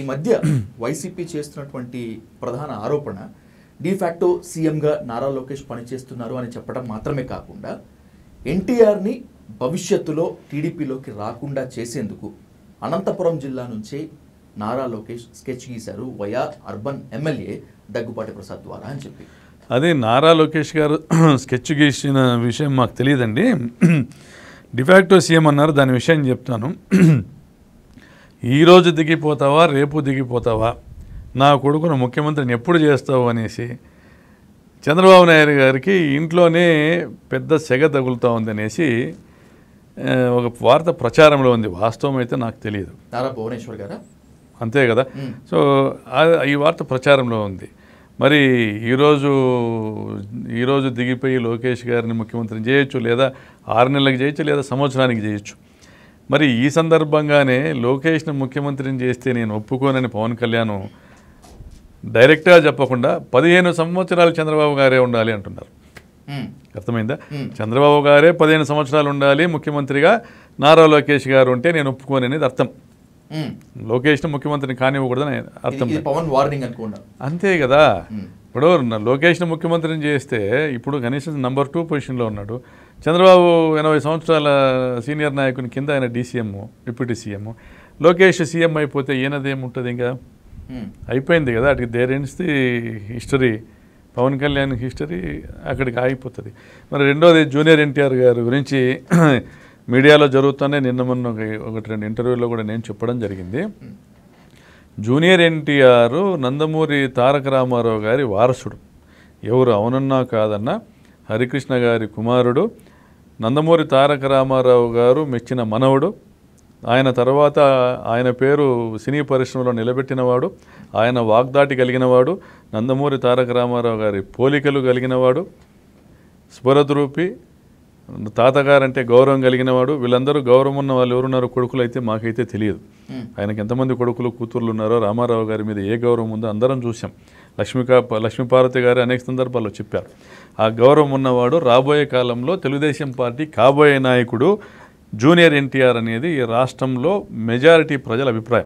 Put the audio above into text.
ఈ మధ్య వైసీపీ చేస్తున్నటువంటి ప్రధాన ఆరోపణ డిఫాక్టో సీఎంగా నారా లోకేష్ పనిచేస్తున్నారు అని చెప్పడం మాత్రమే కాకుండా ఎన్టీఆర్ని భవిష్యత్తులో టీడీపీలోకి రాకుండా చేసేందుకు అనంతపురం జిల్లా నుంచే నారా లోకేష్ స్కెచ్ గీశారు via urban MLA Daggubati Prasad ద్వారా అని చెప్పి. అదే నారా లోకేష్ గారు స్కెచ్ గీసిన విషయం మాకు తెలియదండి. డిఫాక్టో సీఎం అన్నారు, దాని విషయం చెప్తాను. ఈరోజు దిగిపోతావా, రేపు దిగిపోతావా, నా కొడుకును ముఖ్యమంత్రిని ఎప్పుడు చేస్తావు అనేసి చంద్రబాబు నాయుడు గారికి ఇంట్లోనే పెద్ద సెగ తగులుతూ ఉందనేసి ఒక వార్త ప్రచారంలో ఉంది. వాస్తవం అయితే నాకు తెలియదు. నారా భువనేశ్వర్ గారా? అంతే కదా. సో ఈ వార్త ప్రచారంలో ఉంది. మరి ఈరోజు దిగిపోయి లోకేష్ గారిని ముఖ్యమంత్రిని చేయొచ్చు, లేదా 6 నెలలకు చేయొచ్చు, లేదా సంవత్సరానికి చేయొచ్చు. మరి ఈ సందర్భంగానే లోకేష్ను ముఖ్యమంత్రిని చేస్తే నేను ఒప్పుకోనని పవన్ కళ్యాణ్ డైరెక్ట్గా చెప్పకుండా 15 సంవత్సరాలు చంద్రబాబు గారే ఉండాలి అంటున్నారు. అర్థమైందా? చంద్రబాబు గారే 15 సంవత్సరాలు ఉండాలి ముఖ్యమంత్రిగా, నారా లోకేష్ గారు ఉంటే నేను ఒప్పుకోననేది అర్థం. లోకేష్ను ముఖ్యమంత్రిని కానివ్వకూడదని అర్థం. అంతే కదా. ఇప్పుడు లోకేష్ను ముఖ్యమంత్రిని చేస్తే ఇప్పుడు కనీసం నెంబర్ 2 పొజిషన్లో ఉన్నాడు. చంద్రబాబు 80 సంవత్సరాల సీనియర్ నాయకుని కింద ఆయన DCM, deputy CM. Lokesh CM అయిపోతే ఈయనదేముంటుంది? ఇంకా అయిపోయింది కదా. అటు there ends the history. Pavan Kalyan history అక్కడికి ఆగిపోతుంది. మరి రెండోది జూనియర్ ఎన్టీఆర్ గారి గురించి మీడియాలో జరుగుతూనే నిన్న మొన్న 1-2 ఇంటర్వ్యూలో కూడా నేను చెప్పడం జరిగింది. జూనియర్ ఎన్టీఆర్ నందమూరి తారక రామారావు గారి వారసుడు. ఎవరు అవునన్నా కాదన్నా హరికృష్ణ గారి కుమారుడు. నందమూరి తారక రామారావు గారు మెచ్చిన మనవడు. ఆయన తర్వాత ఆయన పేరు సినీ పరిశ్రమలో నిలబెట్టినవాడు. ఆయన వాగ్దాటి కలిగినవాడు. నందమూరి తారక రామారావు గారి పోలికలు కలిగినవాడు. స్ఫురద్రూపి. తాతగారంటే గౌరవం కలిగినవాడు. వీళ్ళందరూ గౌరవం ఉన్న వాళ్ళు ఎవరున్నారో కొడుకులు అయితే మాకైతే తెలియదు. ఆయనకి ఎంతమంది కొడుకులు కూతుర్లు ఉన్నారో, రామారావు గారి మీద ఏ గౌరవం ఉందో అందరం చూసాం. లక్ష్మీపార్వతి గారు అనేక సందర్భాల్లో చెప్పారు. ఆ గౌరవం ఉన్నవాడు రాబోయే కాలంలో తెలుగుదేశం పార్టీ కాబోయే నాయకుడు జూనియర్ ఎన్టీఆర్ అనేది ఈ రాష్ట్రంలో మెజారిటీ ప్రజల అభిప్రాయం.